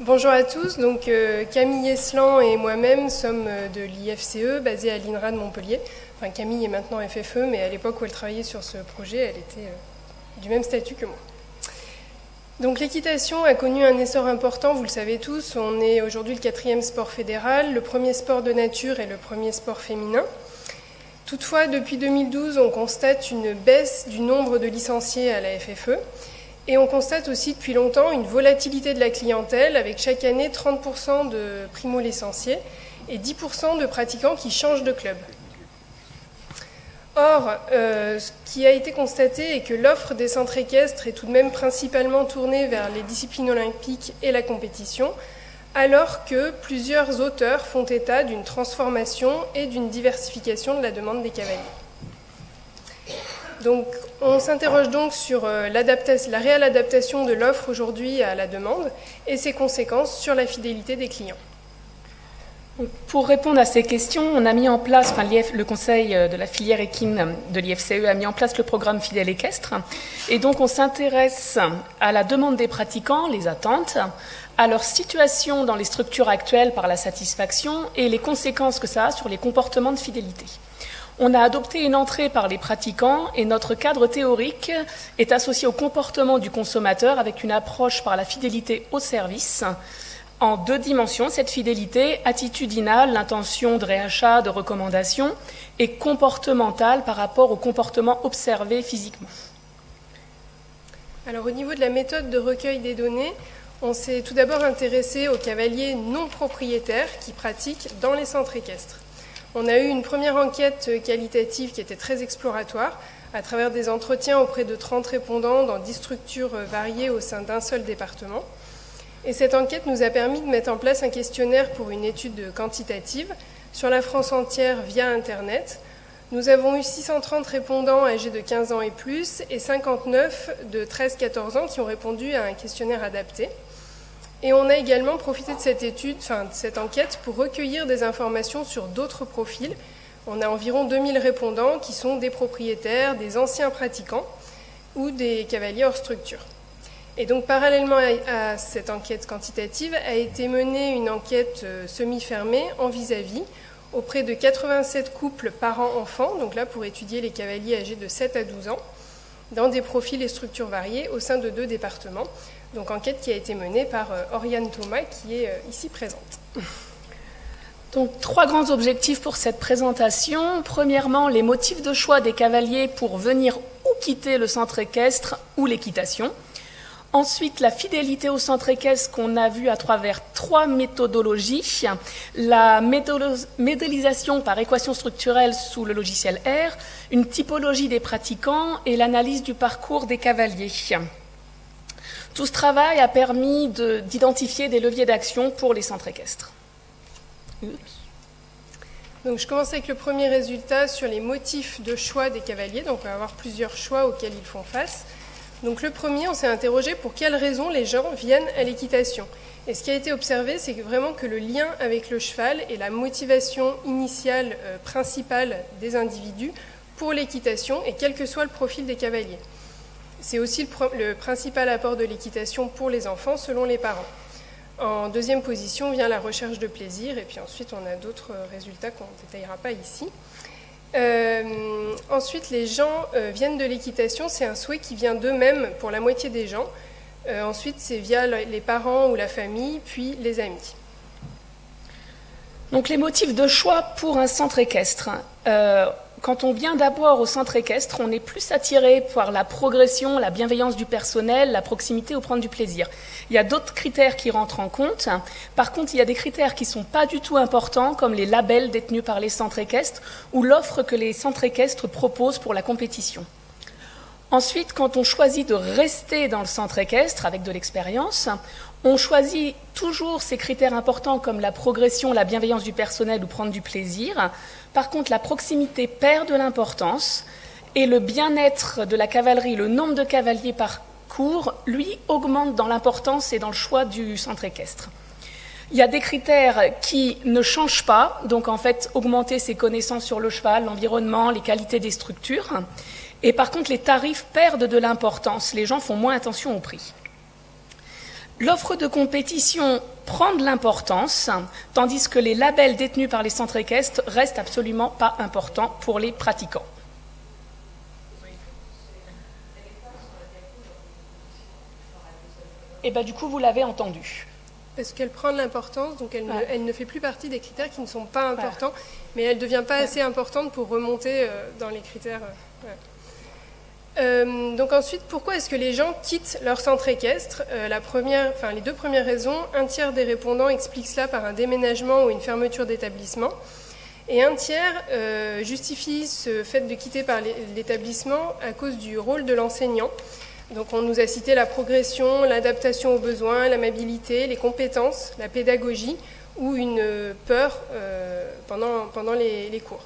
Bonjour à tous, donc Camille Eslan et moi-même sommes de l'IFCE basé à l'INRA de Montpellier. Enfin, Camille est maintenant FFE, mais à l'époque où elle travaillait sur ce projet, elle était du même statut que moi. Donc l'équitation a connu un essor important, vous le savez tous. On est aujourd'hui le 4e sport fédéral, le premier sport de nature et le premier sport féminin. Toutefois, depuis 2012, on constate une baisse du nombre de licenciés à la FFE. Et on constate aussi depuis longtemps une volatilité de la clientèle avec chaque année 30% de primo-licenciés et 10% de pratiquants qui changent de club. Or, ce qui a été constaté est que l'offre des centres équestres est tout de même principalement tournée vers les disciplines olympiques et la compétition, alors que plusieurs auteurs font état d'une transformation et d'une diversification de la demande des cavaliers. Donc, on s'interroge donc sur la réelle adaptation de l'offre aujourd'hui à la demande et ses conséquences sur la fidélité des clients. Pour répondre à ces questions, on a mis en place, le conseil de la filière équine de l'IFCE a mis en place le programme Fidèle équestre. Et donc, on s'intéresse à la demande des pratiquants, les attentes, à leur situation dans les structures actuelles par la satisfaction et les conséquences que ça a sur les comportements de fidélité. On a adopté une entrée par les pratiquants et notre cadre théorique est associé au comportement du consommateur avec une approche par la fidélité au service en 2 dimensions. Cette fidélité attitudinale, l'intention de réachat, de recommandation, et comportementale par rapport au comportement observé physiquement. Alors au niveau de la méthode de recueil des données, on s'est tout d'abord intéressé aux cavaliers non propriétaires qui pratiquent dans les centres équestres. On a eu une première enquête qualitative qui était très exploratoire, à travers des entretiens auprès de 30 répondants dans 10 structures variées au sein d'un seul département. Et cette enquête nous a permis de mettre en place un questionnaire pour une étude quantitative sur la France entière via Internet. Nous avons eu 630 répondants âgés de 15 ans et plus et 59 de 13-14 ans qui ont répondu à un questionnaire adapté. Et on a également profité de cette enquête pour recueillir des informations sur d'autres profils. On a environ 2000 répondants qui sont des propriétaires, des anciens pratiquants ou des cavaliers hors structure. Et donc parallèlement à cette enquête quantitative a été menée une enquête semi-fermée en vis-à-vis auprès de 87 couples parents-enfants, donc là pour étudier les cavaliers âgés de 7 à 12 ans, dans des profils et structures variées au sein de 2 départements. Donc enquête qui a été menée par Oriane Thomas, qui est ici présente. Donc 3 grands objectifs pour cette présentation. Premièrement, les motifs de choix des cavaliers pour venir ou quitter le centre équestre ou l'équitation. Ensuite, la fidélité au centre équestre qu'on a vu à travers 3 méthodologies. La modélisation par équation structurelle sous le logiciel R, une typologie des pratiquants et l'analyse du parcours des cavaliers. Tout ce travail a permis d'identifier des leviers d'action pour les centres équestres. Donc je commence avec le premier résultat sur les motifs de choix des cavaliers. Donc on va avoir plusieurs choix auxquels ils font face. Donc le premier, on s'est interrogé pour quelles raisons les gens viennent à l'équitation. Et ce qui a été observé, c'est vraiment que le lien avec le cheval est la motivation initiale principale des individus pour l'équitation et quel que soit le profil des cavaliers. C'est aussi le principal apport de l'équitation pour les enfants selon les parents. En deuxième position vient la recherche de plaisir et puis ensuite on a d'autres résultats qu'on ne détaillera pas ici. Ensuite, les gens viennent de l'équitation, c'est un souhait qui vient d'eux-mêmes pour la moitié des gens. Ensuite, c'est via les parents ou la famille, puis les amis. Donc les motifs de choix pour un centre équestre. Quand on vient d'abord au centre équestre, on est plus attiré par la progression, la bienveillance du personnel, la proximité ou prendre du plaisir. Il y a d'autres critères qui rentrent en compte. Par contre, il y a des critères qui ne sont pas du tout importants, comme les labels détenus par les centres équestres ou l'offre que les centres équestres proposent pour la compétition. Ensuite, quand on choisit de rester dans le centre équestre avec de l'expérience, on choisit toujours ces critères importants comme la progression, la bienveillance du personnel ou prendre du plaisir. Par contre, la proximité perd de l'importance et le bien-être de la cavalerie, le nombre de cavaliers par cours, lui, augmente dans l'importance et dans le choix du centre équestre. Il y a des critères qui ne changent pas, donc en fait, augmenter ses connaissances sur le cheval, l'environnement, les qualités des structures. Et par contre, les tarifs perdent de l'importance, les gens font moins attention au prix. L'offre de compétition prend de l'importance, tandis que les labels détenus par les centres équestres restent absolument pas importants pour les pratiquants. Et bien du coup, vous l'avez entendu. Parce qu'elle prend de l'importance, donc elle ne fait plus partie des critères qui ne sont pas importants, mais elle ne devient pas assez importante pour remonter dans les critères. Donc ensuite, pourquoi est-ce que les gens quittent leur centre équestre? Les deux premières raisons, un tiers des répondants expliquent cela par un déménagement ou une fermeture d'établissement, et un tiers justifie ce fait de quitter par l'établissement à cause du rôle de l'enseignant. Donc on nous a cité la progression, l'adaptation aux besoins, l'amabilité, les compétences, la pédagogie ou une peur pendant les cours.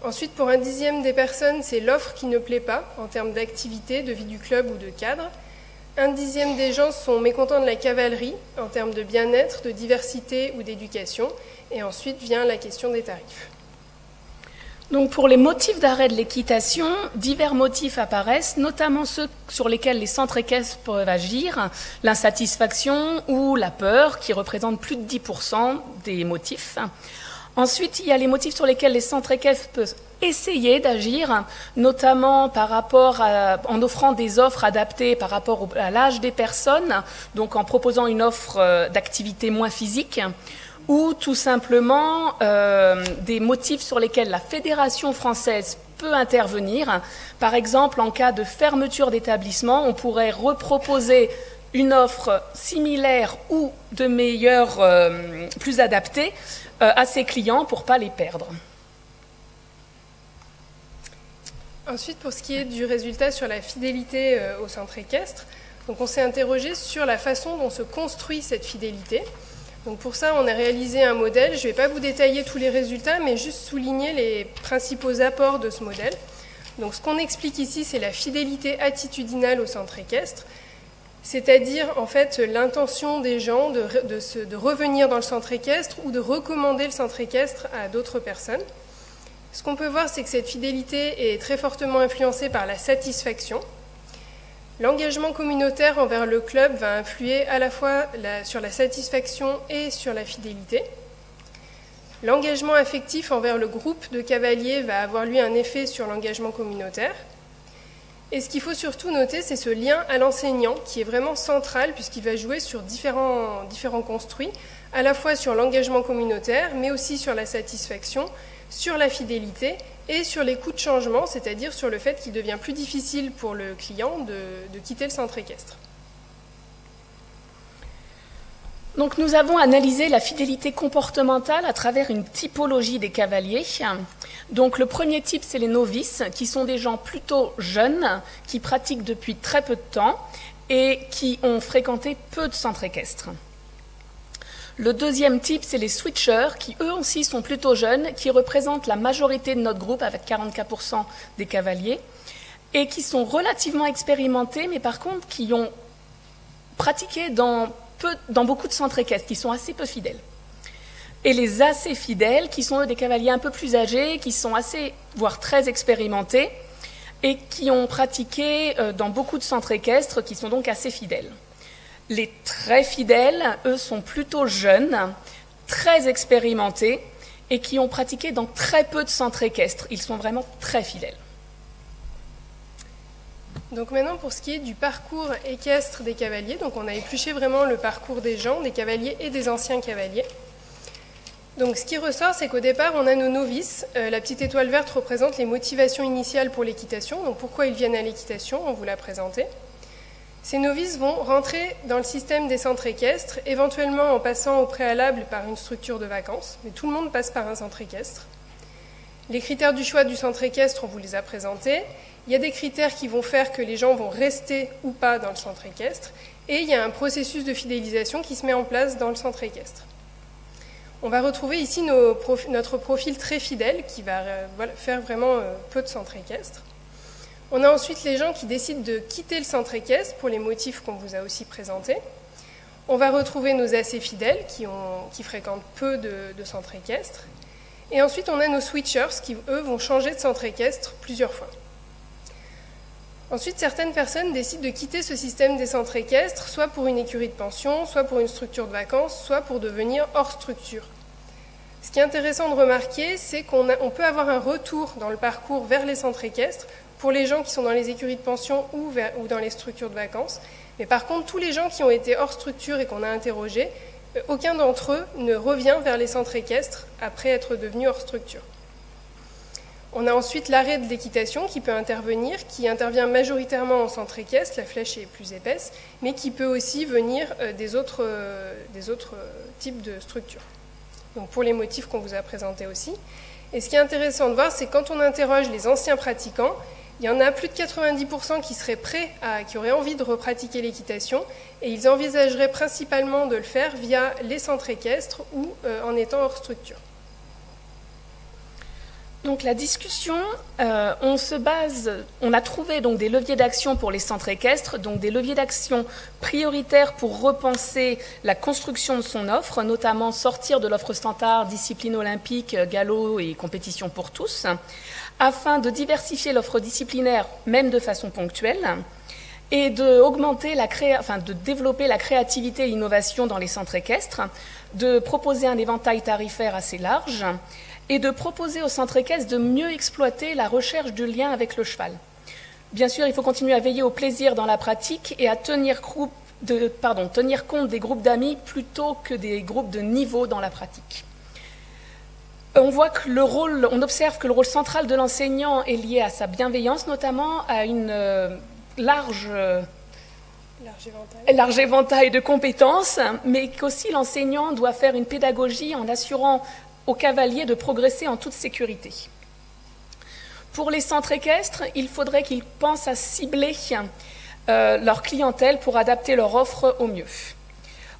Ensuite, pour un dixième des personnes, c'est l'offre qui ne plaît pas en termes d'activité, de vie du club ou de cadre. Un dixième des gens sont mécontents de la cavalerie en termes de bien-être, de diversité ou d'éducation. Et ensuite vient la question des tarifs. Donc pour les motifs d'arrêt de l'équitation, divers motifs apparaissent, notamment ceux sur lesquels les centres équestres peuvent agir, l'insatisfaction ou la peur, qui représentent plus de 10% des motifs. Ensuite, il y a les motifs sur lesquels les centres équestres peuvent essayer d'agir, notamment en offrant des offres adaptées par rapport à l'âge des personnes, donc en proposant une offre d'activité moins physique, ou tout simplement des motifs sur lesquels la Fédération française peut intervenir. Par exemple, en cas de fermeture d'établissement, on pourrait reproposer une offre similaire ou de meilleure, plus adaptée à ses clients pour ne pas les perdre. Ensuite, pour ce qui est du résultat sur la fidélité au centre équestre, donc on s'est interrogé sur la façon dont se construit cette fidélité. Donc pour ça, on a réalisé un modèle. Je ne vais pas vous détailler tous les résultats, mais juste souligner les principaux apports de ce modèle. Donc ce qu'on explique ici, c'est la fidélité attitudinale au centre équestre, c'est-à-dire en fait l'intention des gens de revenir dans le centre équestre ou de recommander le centre équestre à d'autres personnes. Ce qu'on peut voir, c'est que cette fidélité est très fortement influencée par la satisfaction. L'engagement communautaire envers le club va influer à la fois sur la satisfaction et sur la fidélité. L'engagement affectif envers le groupe de cavaliers va avoir lui un effet sur l'engagement communautaire. Et ce qu'il faut surtout noter, c'est ce lien à l'enseignant qui est vraiment central puisqu'il va jouer sur différents construits, à la fois sur l'engagement communautaire, mais aussi sur la satisfaction, sur la fidélité et sur les coûts de changement, c'est-à-dire sur le fait qu'il devient plus difficile pour le client de quitter le centre équestre. Donc nous avons analysé la fidélité comportementale à travers une typologie des cavaliers. Donc le premier type, c'est les novices, qui sont des gens plutôt jeunes, qui pratiquent depuis très peu de temps et qui ont fréquenté peu de centres équestres. Le deuxième type, c'est les switchers, qui eux aussi sont plutôt jeunes, qui représentent la majorité de notre groupe, avec 44% des cavaliers, et qui sont relativement expérimentés, mais par contre qui ont pratiqué dans beaucoup de centres équestres, qui sont assez peu fidèles. Et les assez fidèles, qui sont eux des cavaliers un peu plus âgés, qui sont assez, voire très expérimentés, et qui ont pratiqué dans beaucoup de centres équestres, qui sont donc assez fidèles. Les très fidèles, eux, sont plutôt jeunes, très expérimentés, et qui ont pratiqué dans très peu de centres équestres. Ils sont vraiment très fidèles. Donc maintenant, pour ce qui est du parcours équestre des cavaliers, donc on a épluché vraiment le parcours des gens, des cavaliers et des anciens cavaliers. Donc ce qui ressort, c'est qu'au départ, on a nos novices. La petite étoile verte représente les motivations initiales pour l'équitation. Donc pourquoi ils viennent à l'équitation, on vous l'a présenté. Ces novices vont rentrer dans le système des centres équestres, éventuellement en passant au préalable par une structure de vacances, mais tout le monde passe par un centre équestre. Les critères du choix du centre équestre, on vous les a présentés. Il y a des critères qui vont faire que les gens vont rester ou pas dans le centre équestre, et il y a un processus de fidélisation qui se met en place dans le centre équestre. On va retrouver ici notre profil très fidèle qui va faire vraiment peu de centres équestres. On a ensuite les gens qui décident de quitter le centre équestre pour les motifs qu'on vous a aussi présentés. On va retrouver nos assez fidèles qui fréquentent peu de centres équestres. Et ensuite, on a nos switchers qui, eux, vont changer de centre équestre plusieurs fois. Ensuite, certaines personnes décident de quitter ce système des centres équestres, soit pour une écurie de pension, soit pour une structure de vacances, soit pour devenir hors structure. Ce qui est intéressant de remarquer, c'est qu'on peut avoir un retour dans le parcours vers les centres équestres pour les gens qui sont dans les écuries de pension ou dans les structures de vacances. Mais par contre, tous les gens qui ont été hors structure et qu'on a interrogés, aucun d'entre eux ne revient vers les centres équestres après être devenu hors structure. On a ensuite l'arrêt de l'équitation qui peut intervenir, qui intervient majoritairement en centre équestre, la flèche est plus épaisse, mais qui peut aussi venir des autres types de structures. Donc pour les motifs qu'on vous a présentés aussi. Et ce qui est intéressant de voir, c'est que quand on interroge les anciens pratiquants, il y en a plus de 90% qui seraient prêts, qui auraient envie de repratiquer l'équitation, et ils envisageraient principalement de le faire via les centres équestres ou en étant hors structure. Donc la discussion, on a trouvé donc des leviers d'action pour les centres équestres, donc des leviers d'action prioritaires pour repenser la construction de son offre, notamment sortir de l'offre standard, discipline olympique, galop et compétition pour tous, afin de diversifier l'offre disciplinaire, même de façon ponctuelle, et de développer la créativité et l'innovation dans les centres équestres, de proposer un éventail tarifaire assez large, et de proposer aux centres équestres de mieux exploiter la recherche du lien avec le cheval. Bien sûr, il faut continuer à veiller au plaisir dans la pratique et à tenir compte des groupes d'amis plutôt que des groupes de niveau dans la pratique. On observe que le rôle central de l'enseignant est lié à sa bienveillance, notamment à une large éventail de compétences, mais qu'aussi l'enseignant doit faire une pédagogie en assurant aux cavaliers de progresser en toute sécurité. Pour les centres équestres, il faudrait qu'ils pensent à cibler leur clientèle pour adapter leur offre au mieux.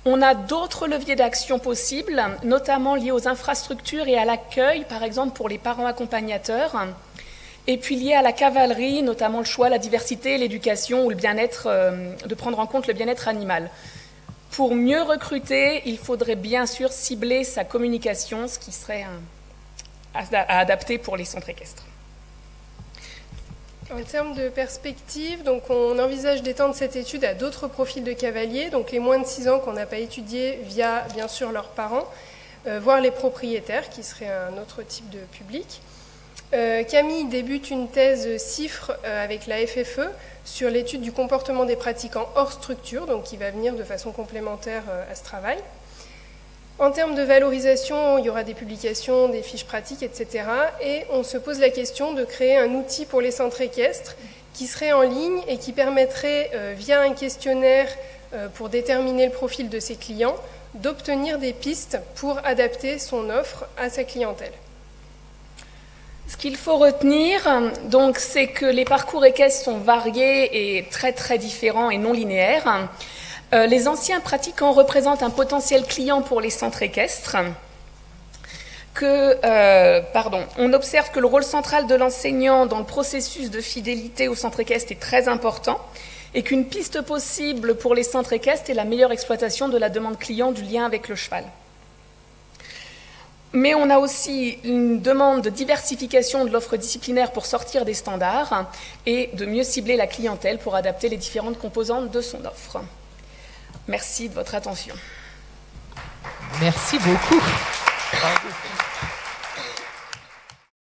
On a d'autres leviers d'action possibles, notamment liés aux infrastructures et à l'accueil, par exemple pour les parents accompagnateurs, et puis liés à la cavalerie, notamment le choix, la diversité, l'éducation ou le bien-être, de prendre en compte le bien-être animal. Pour mieux recruter, il faudrait bien sûr cibler sa communication, ce qui serait à adapter pour les centres équestres. En termes de perspective, donc on envisage d'étendre cette étude à d'autres profils de cavaliers, donc les moins de 6 ans qu'on n'a pas étudiés via bien sûr leurs parents, voire les propriétaires qui seraient un autre type de public. Camille débute une thèse CIFRE avec la FFE sur l'étude du comportement des pratiquants hors structure, donc qui va venir de façon complémentaire à ce travail. En termes de valorisation, il y aura des publications, des fiches pratiques, etc. Et on se pose la question de créer un outil pour les centres équestres qui serait en ligne et qui permettrait, via un questionnaire pour déterminer le profil de ses clients, d'obtenir des pistes pour adapter son offre à sa clientèle. Ce qu'il faut retenir, donc, c'est que les parcours équestres sont variés et très très différents et non linéaires. Les anciens pratiquants représentent un potentiel client pour les centres équestres. On observe que le rôle central de l'enseignant dans le processus de fidélité au centre équestre est très important et qu'une piste possible pour les centres équestres est la meilleure exploitation de la demande client du lien avec le cheval. Mais on a aussi une demande de diversification de l'offre disciplinaire pour sortir des standards et de mieux cibler la clientèle pour adapter les différentes composantes de son offre. Merci de votre attention. Merci beaucoup.